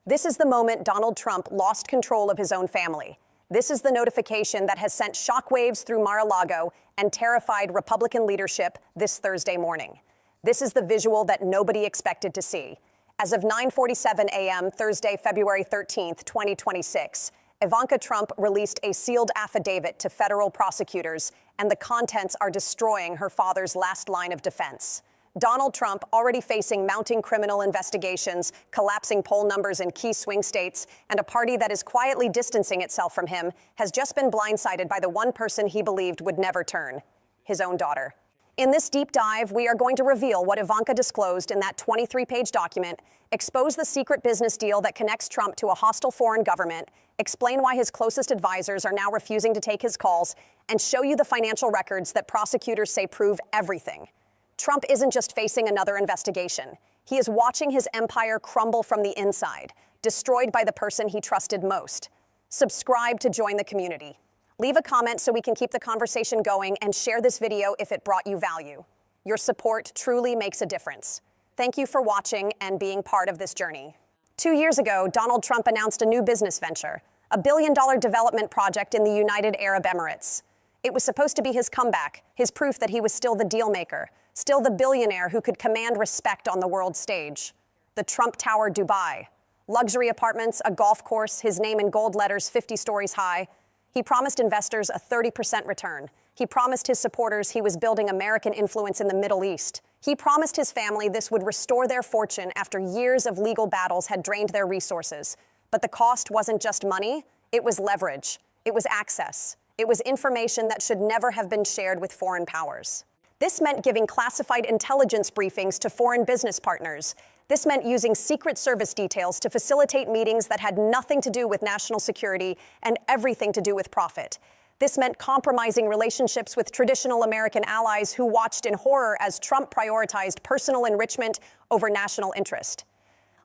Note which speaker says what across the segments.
Speaker 1: This is the moment Donald Trump lost control of his own family. This is the notification that has sent shockwaves through Mar-a-Lago and terrified Republican leadership this Thursday morning. This is the visual that nobody expected to see. As of 9:47 a.m. Thursday, February 13th, 2026, Ivanka Trump released a sealed affidavit to federal prosecutors, and the contents are destroying her father's last line of defense. Donald Trump, already facing mounting criminal investigations, collapsing poll numbers in key swing states, and a party that is quietly distancing itself from him, has just been blindsided by the one person he believed would never turn, his own daughter. In this deep dive, we are going to reveal what Ivanka disclosed in that 23-page document, expose the secret business deal that connects Trump to a hostile foreign government, explain why his closest advisors are now refusing to take his calls, and show you the financial records that prosecutors say prove everything. Trump isn't just facing another investigation. He is watching his empire crumble from the inside, destroyed by the person he trusted most. Subscribe to join the community. Leave a comment so we can keep the conversation going, and share this video if it brought you value. Your support truly makes a difference. Thank you for watching and being part of this journey. 2 years ago, Donald Trump announced a new business venture, a billion-dollar development project in the United Arab Emirates. It was supposed to be his comeback, his proof that he was still the deal maker, still the billionaire who could command respect on the world stage. The Trump Tower Dubai. Luxury apartments, a golf course, his name in gold letters 50 stories high. He promised investors a 30% return. He promised his supporters he was building American influence in the Middle East. He promised his family this would restore their fortune after years of legal battles had drained their resources. But the cost wasn't just money, it was leverage. It was access. It was information that should never have been shared with foreign powers. This meant giving classified intelligence briefings to foreign business partners. This meant using Secret Service details to facilitate meetings that had nothing to do with national security and everything to do with profit. This meant compromising relationships with traditional American allies who watched in horror as Trump prioritized personal enrichment over national interest.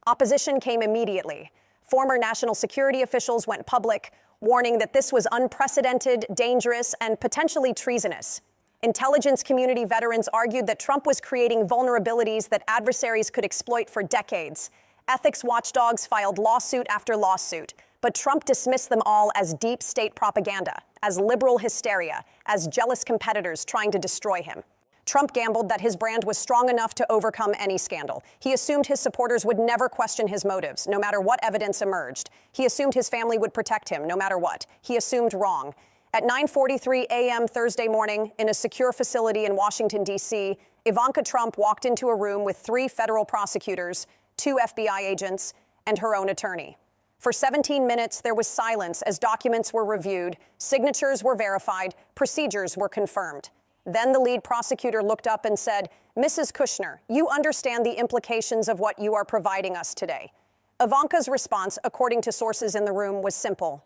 Speaker 1: Opposition came immediately. Former national security officials went public, warning that this was unprecedented, dangerous, and potentially treasonous. Intelligence community veterans argued that Trump was creating vulnerabilities that adversaries could exploit for decades. Ethics watchdogs filed lawsuit after lawsuit, but Trump dismissed them all as deep state propaganda, as liberal hysteria, as jealous competitors trying to destroy him. Trump gambled that his brand was strong enough to overcome any scandal. He assumed his supporters would never question his motives, no matter what evidence emerged. He assumed his family would protect him, no matter what. He assumed wrong. At 9:43 a.m. Thursday morning, in a secure facility in Washington, D.C., Ivanka Trump walked into a room with 3 federal prosecutors, 2 FBI agents, and her own attorney. For 17 minutes, there was silence as documents were reviewed, signatures were verified, procedures were confirmed. Then the lead prosecutor looked up and said, "Mrs. Kushner, you understand the implications of what you are providing us today." Ivanka's response, according to sources in the room, was simple.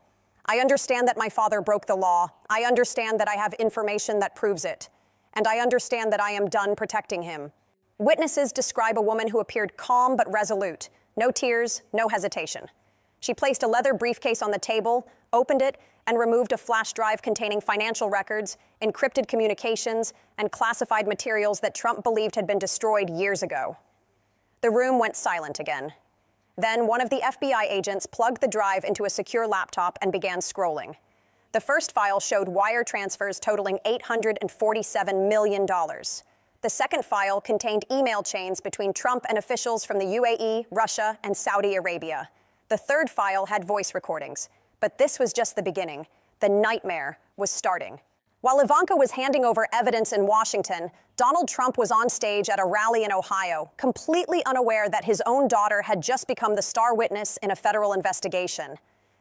Speaker 1: "I understand that my father broke the law. I understand that I have information that proves it. And I understand that I am done protecting him." Witnesses describe a woman who appeared calm but resolute. No tears, no hesitation. She placed a leather briefcase on the table, opened it, and removed a flash drive containing financial records, encrypted communications, and classified materials that Trump believed had been destroyed years ago. The room went silent again. Then one of the FBI agents plugged the drive into a secure laptop and began scrolling. The first file showed wire transfers totaling $847 million. The second file contained email chains between Trump and officials from the UAE, Russia, and Saudi Arabia. The third file had voice recordings. But this was just the beginning. The nightmare was starting. While Ivanka was handing over evidence in Washington, Donald Trump was on stage at a rally in Ohio, completely unaware that his own daughter had just become the star witness in a federal investigation.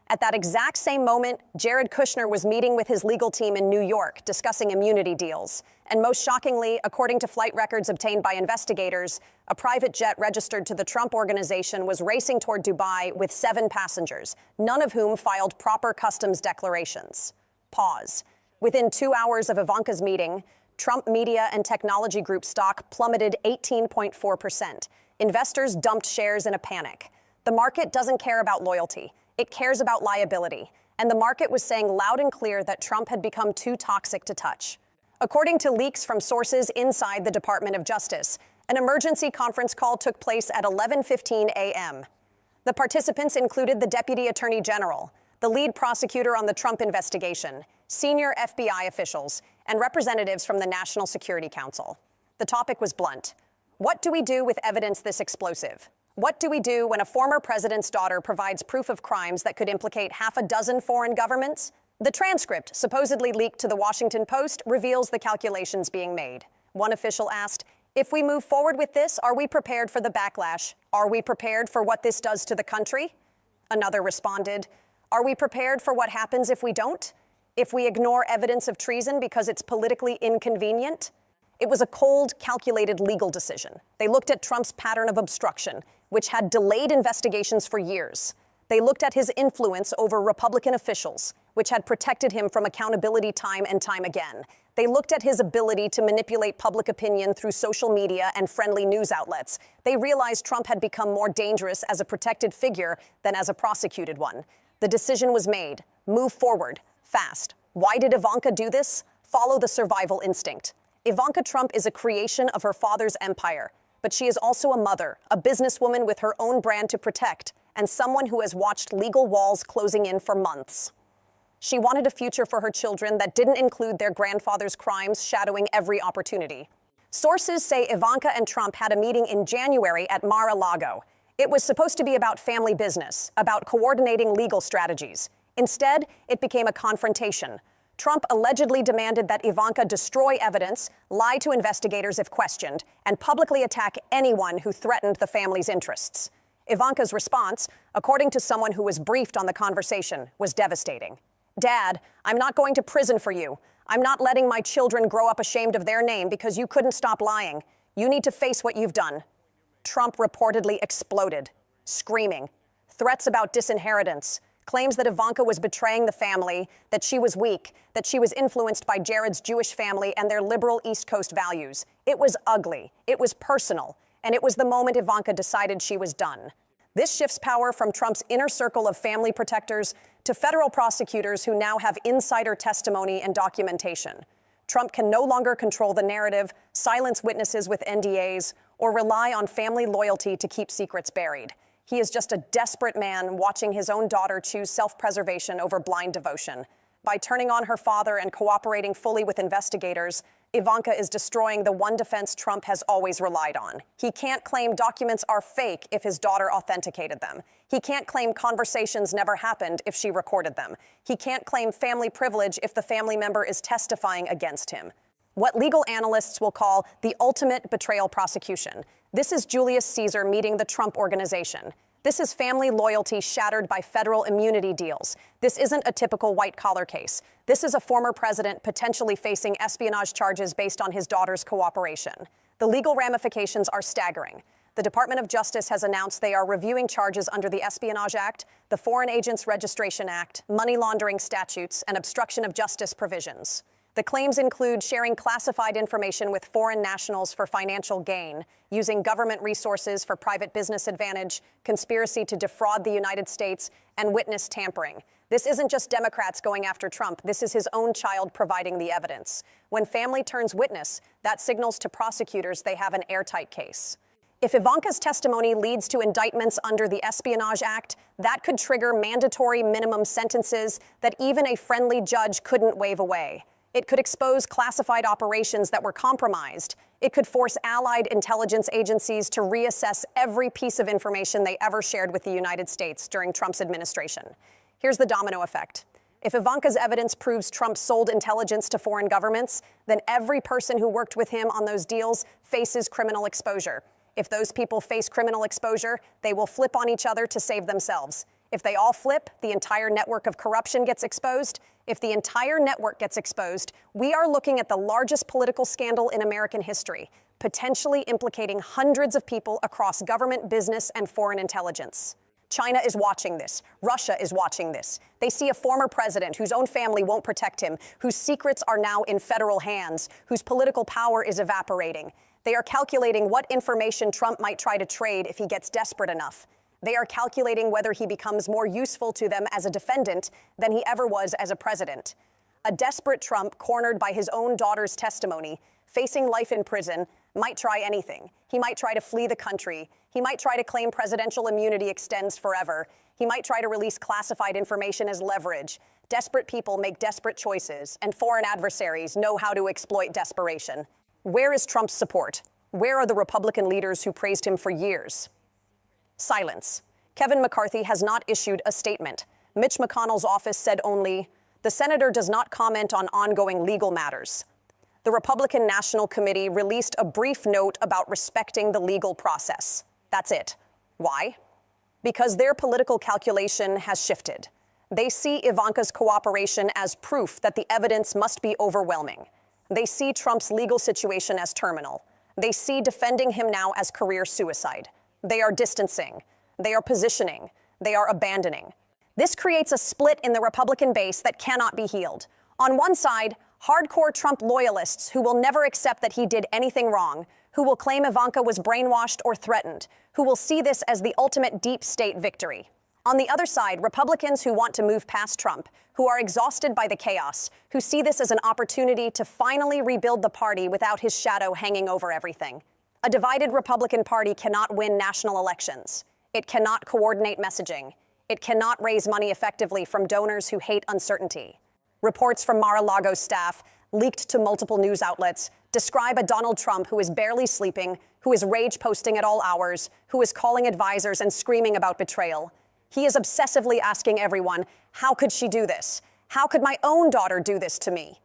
Speaker 1: At that exact same moment, Jared Kushner was meeting with his legal team in New York, discussing immunity deals. And most shockingly, according to flight records obtained by investigators, a private jet registered to the Trump Organization was racing toward Dubai with 7 passengers, none of whom filed proper customs declarations. Pause. Within 2 hours of Ivanka's meeting, Trump Media and Technology Group stock plummeted 18.4%. Investors dumped shares in a panic. The market doesn't care about loyalty. It cares about liability. And the market was saying loud and clear that Trump had become too toxic to touch. According to leaks from sources inside the Department of Justice, an emergency conference call took place at 11:15 a.m. The participants included the Deputy Attorney General, the lead prosecutor on the Trump investigation, senior FBI officials, and representatives from the National Security Council. The topic was blunt. What do we do with evidence this explosive? What do we do when a former president's daughter provides proof of crimes that could implicate half a dozen foreign governments? The transcript, supposedly leaked to the Washington Post, reveals the calculations being made. One official asked, "If we move forward with this, are we prepared for the backlash? Are we prepared for what this does to the country?" Another responded, "Are we prepared for what happens if we don't? If we ignore evidence of treason because it's politically inconvenient?" It was a cold, calculated legal decision. They looked at Trump's pattern of obstruction, which had delayed investigations for years. They looked at his influence over Republican officials, which had protected him from accountability time and time again. They looked at his ability to manipulate public opinion through social media and friendly news outlets. They realized Trump had become more dangerous as a protected figure than as a prosecuted one. The decision was made. Move forward, fast. Why did Ivanka do this? Follow the survival instinct. Ivanka Trump is a creation of her father's empire, but she is also a mother, a businesswoman with her own brand to protect, and someone who has watched legal walls closing in for months. She wanted a future for her children that didn't include their grandfather's crimes shadowing every opportunity. Sources say Ivanka and Trump had a meeting in January at Mar-a-Lago. It was supposed to be about family business, about coordinating legal strategies. Instead, it became a confrontation. Trump allegedly demanded that Ivanka destroy evidence, lie to investigators if questioned, and publicly attack anyone who threatened the family's interests. Ivanka's response, according to someone who was briefed on the conversation, was devastating. "Dad, I'm not going to prison for you. I'm not letting my children grow up ashamed of their name because you couldn't stop lying. You need to face what you've done." Trump reportedly exploded, screaming. Threats about disinheritance, claims that Ivanka was betraying the family, that she was weak, that she was influenced by Jared's Jewish family and their liberal East Coast values. It was ugly, it was personal, and it was the moment Ivanka decided she was done. This shifts power from Trump's inner circle of family protectors to federal prosecutors who now have insider testimony and documentation. Trump can no longer control the narrative, silence witnesses with NDAs, or rely on family loyalty to keep secrets buried. He is just a desperate man watching his own daughter choose self-preservation over blind devotion. By turning on her father and cooperating fully with investigators, Ivanka is destroying the one defense Trump has always relied on. He can't claim documents are fake if his daughter authenticated them. He can't claim conversations never happened if she recorded them. He can't claim family privilege if the family member is testifying against him. What legal analysts will call the ultimate betrayal prosecution. This is Julius Caesar meeting the Trump Organization. This is family loyalty shattered by federal immunity deals. This isn't a typical white-collar case. This is a former president potentially facing espionage charges based on his daughter's cooperation. The legal ramifications are staggering. The Department of Justice has announced they are reviewing charges under the Espionage Act, the Foreign Agents Registration Act, money laundering statutes, and obstruction of justice provisions. The claims include sharing classified information with foreign nationals for financial gain, using government resources for private business advantage, conspiracy to defraud the United States, and witness tampering. This isn't just Democrats going after Trump. This is his own child providing the evidence. When family turns witness, that signals to prosecutors they have an airtight case. If Ivanka's testimony leads to indictments under the Espionage Act, that could trigger mandatory minimum sentences that even a friendly judge couldn't wave away. It could expose classified operations that were compromised. It could force allied intelligence agencies to reassess every piece of information they ever shared with the United States during Trump's administration. Here's the domino effect. If Ivanka's evidence proves Trump sold intelligence to foreign governments, then every person who worked with him on those deals faces criminal exposure. If those people face criminal exposure, they will flip on each other to save themselves. If they all flip, the entire network of corruption gets exposed. If the entire network gets exposed, we are looking at the largest political scandal in American history, potentially implicating hundreds of people across government, business, and foreign intelligence. China is watching this. Russia is watching this. They see a former president whose own family won't protect him, whose secrets are now in federal hands, whose political power is evaporating. They are calculating what information Trump might try to trade if he gets desperate enough. They are calculating whether he becomes more useful to them as a defendant than he ever was as a president. A desperate Trump, cornered by his own daughter's testimony, facing life in prison, might try anything. He might try to flee the country. He might try to claim presidential immunity extends forever. He might try to release classified information as leverage. Desperate people make desperate choices, and foreign adversaries know how to exploit desperation. Where is Trump's support? Where are the Republican leaders who praised him for years? Silence. Kevin McCarthy has not issued a statement. Mitch McConnell's office said only, "The senator does not comment on ongoing legal matters." The Republican National Committee released a brief note about respecting the legal process. That's it. Why? Because their political calculation has shifted. They see Ivanka's cooperation as proof that the evidence must be overwhelming. They see Trump's legal situation as terminal. They see defending him now as career suicide. They are distancing. They are positioning. They are abandoning. This creates a split in the Republican base that cannot be healed. On one side, hardcore Trump loyalists who will never accept that he did anything wrong, who will claim Ivanka was brainwashed or threatened, who will see this as the ultimate deep state victory. On the other side, Republicans who want to move past Trump, who are exhausted by the chaos, who see this as an opportunity to finally rebuild the party without his shadow hanging over everything. A divided Republican Party cannot win national elections. It cannot coordinate messaging. It cannot raise money effectively from donors who hate uncertainty. Reports from Mar-a-Lago's staff, leaked to multiple news outlets, describe a Donald Trump who is barely sleeping, who is rage posting at all hours, who is calling advisors and screaming about betrayal. He is obsessively asking everyone, how could she do this? How could my own daughter do this to me?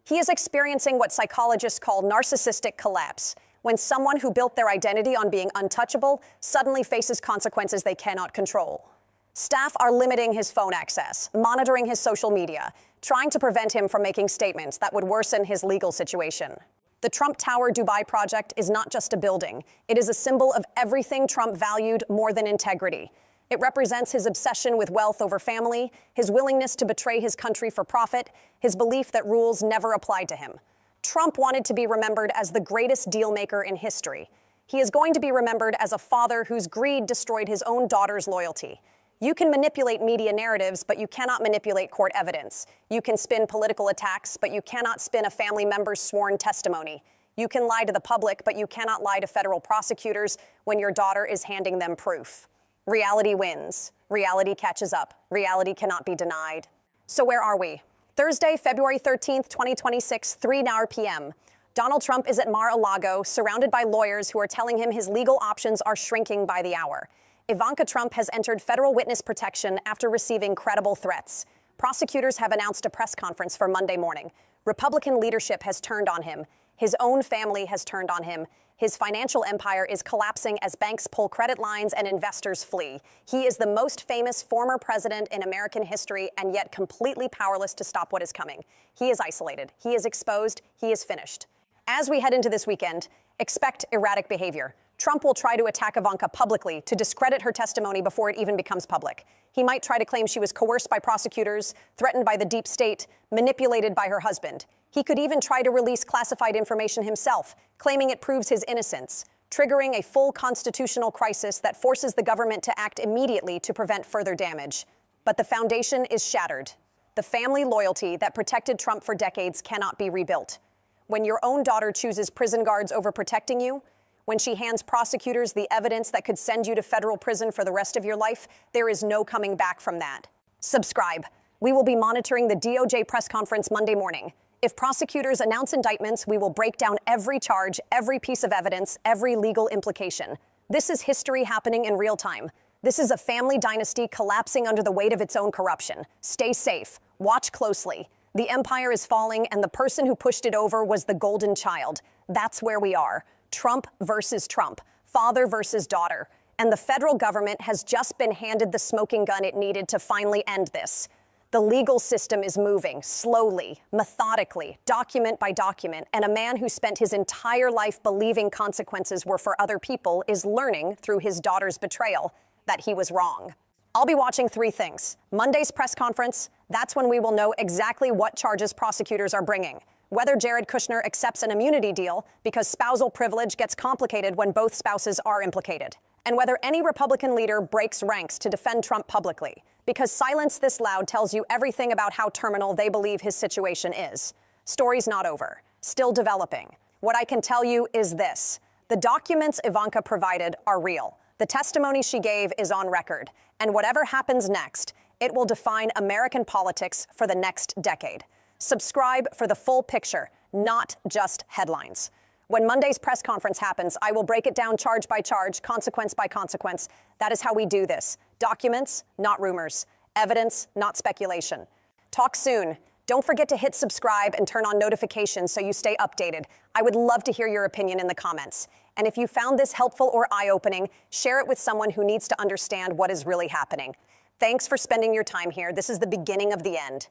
Speaker 1: He is experiencing what psychologists call narcissistic collapse, when someone who built their identity on being untouchable suddenly faces consequences they cannot control. Staff are limiting his phone access, monitoring his social media, trying to prevent him from making statements that would worsen his legal situation. The Trump Tower Dubai project is not just a building. It is a symbol of everything Trump valued more than integrity. It represents his obsession with wealth over family, his willingness to betray his country for profit, his belief that rules never applied to him. Trump wanted to be remembered as the greatest deal-maker in history. He is going to be remembered as a father whose greed destroyed his own daughter's loyalty. You can manipulate media narratives, but you cannot manipulate court evidence. You can spin political attacks, but you cannot spin a family member's sworn testimony. You can lie to the public, but you cannot lie to federal prosecutors when your daughter is handing them proof. Reality wins. Reality catches up. Reality cannot be denied. So where are we? Thursday, February 13th, 2026, 3:00 p.m. Donald Trump is at Mar-a-Lago, surrounded by lawyers who are telling him his legal options are shrinking by the hour. Ivanka Trump has entered federal witness protection after receiving credible threats. Prosecutors have announced a press conference for Monday morning. Republican leadership has turned on him. His own family has turned on him. His financial empire is collapsing as banks pull credit lines and investors flee. He is the most famous former president in American history and yet completely powerless to stop what is coming. He is isolated. He is exposed. He is finished. As we head into this weekend, expect erratic behavior. Trump will try to attack Ivanka publicly to discredit her testimony before it even becomes public. He might try to claim she was coerced by prosecutors, threatened by the deep state, manipulated by her husband. He could even try to release classified information himself, claiming it proves his innocence, triggering a full constitutional crisis that forces the government to act immediately to prevent further damage. But the foundation is shattered. The family loyalty that protected Trump for decades cannot be rebuilt. When your own daughter chooses prison guards over protecting you, when she hands prosecutors the evidence that could send you to federal prison for the rest of your life, there is no coming back from that. Subscribe. We will be monitoring the DOJ press conference Monday morning. If prosecutors announce indictments, we will break down every charge, every piece of evidence, every legal implication. This is history happening in real time. This is a family dynasty collapsing under the weight of its own corruption. Stay safe. Watch closely. The empire is falling, and the person who pushed it over was the golden child. That's where we are. Trump versus Trump, father versus daughter. And the federal government has just been handed the smoking gun it needed to finally end this. The legal system is moving slowly, methodically, document by document, and a man who spent his entire life believing consequences were for other people is learning through his daughter's betrayal that he was wrong. I'll be watching three things. Monday's press conference, that's when we will know exactly what charges prosecutors are bringing. Whether Jared Kushner accepts an immunity deal because spousal privilege gets complicated when both spouses are implicated. And whether any Republican leader breaks ranks to defend Trump publicly, because silence this loud tells you everything about how terminal they believe his situation is. Story's not over. Still developing. What I can tell you is this. The documents Ivanka provided are real. The testimony she gave is on record, and whatever happens next, it will define American politics for the next decade. Subscribe for the full picture, not just headlines. When Monday's press conference happens, I will break it down charge by charge, consequence by consequence. That is how we do this. Documents, not rumors. Evidence, not speculation. Talk soon. Don't forget to hit subscribe and turn on notifications so you stay updated. I would love to hear your opinion in the comments. And if you found this helpful or eye-opening, share it with someone who needs to understand what is really happening. Thanks for spending your time here. This is the beginning of the end.